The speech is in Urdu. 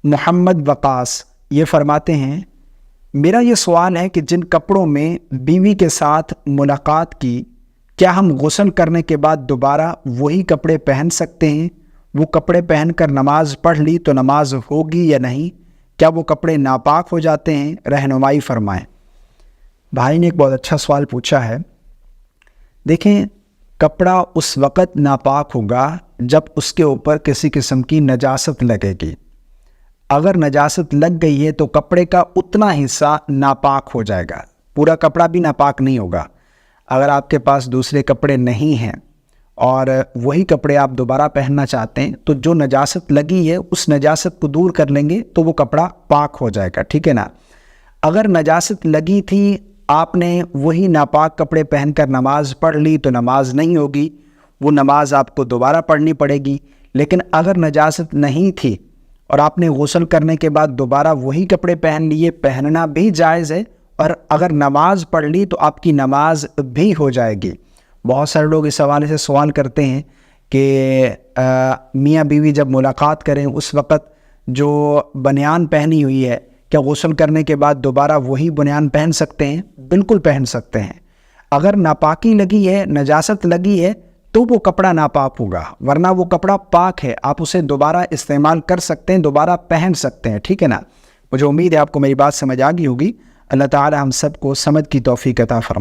محمد وقاص یہ فرماتے ہیں، میرا یہ سوال ہے کہ جن کپڑوں میں بیوی کے ساتھ ملاقات کی، کیا ہم غسل کرنے کے بعد دوبارہ وہی کپڑے پہن سکتے ہیں؟ وہ کپڑے پہن کر نماز پڑھ لی تو نماز ہوگی یا نہیں؟ کیا وہ کپڑے ناپاک ہو جاتے ہیں؟ رہنمائی فرمائیں۔ بھائی نے ایک بہت اچھا سوال پوچھا ہے۔ دیکھیں، کپڑا اس وقت ناپاک ہوگا جب اس کے اوپر کسی قسم کی نجاست لگے گی۔ اگر نجاست لگ گئی ہے تو کپڑے کا اتنا حصہ ناپاک ہو جائے گا، پورا کپڑا بھی ناپاک نہیں ہوگا۔ اگر آپ کے پاس دوسرے کپڑے نہیں ہیں اور وہی کپڑے آپ دوبارہ پہننا چاہتے ہیں تو جو نجاست لگی ہے اس نجاست کو دور کر لیں گے تو وہ کپڑا پاک ہو جائے گا، ٹھیک ہے نا؟ اگر نجاست لگی تھی، آپ نے وہی ناپاک کپڑے پہن کر نماز پڑھ لی تو نماز نہیں ہوگی، وہ نماز آپ کو دوبارہ پڑھنی پڑے گی۔ لیکن اگر نجاست نہیں تھی اور آپ نے غسل کرنے کے بعد دوبارہ وہی کپڑے پہن لیے، پہننا بھی جائز ہے، اور اگر نماز پڑھ لی تو آپ کی نماز بھی ہو جائے گی۔ بہت سارے لوگ اس حوالے سے سوال کرتے ہیں کہ میاں بیوی جب ملاقات کریں اس وقت جو بنیان پہنی ہوئی ہے، کیا غسل کرنے کے بعد دوبارہ وہی بنیان پہن سکتے ہیں؟ بالکل پہن سکتے ہیں۔ اگر ناپاکی لگی ہے، نجاست لگی ہے تو وہ کپڑا ناپاک ہوگا، ورنہ وہ کپڑا پاک ہے، آپ اسے دوبارہ استعمال کر سکتے ہیں، دوبارہ پہن سکتے ہیں، ٹھیک ہے نا؟ مجھے امید ہے آپ کو میری بات سمجھ آ گئی ہوگی۔ اللہ تعالی ہم سب کو سمجھ کی توفیق عطا فرمائے۔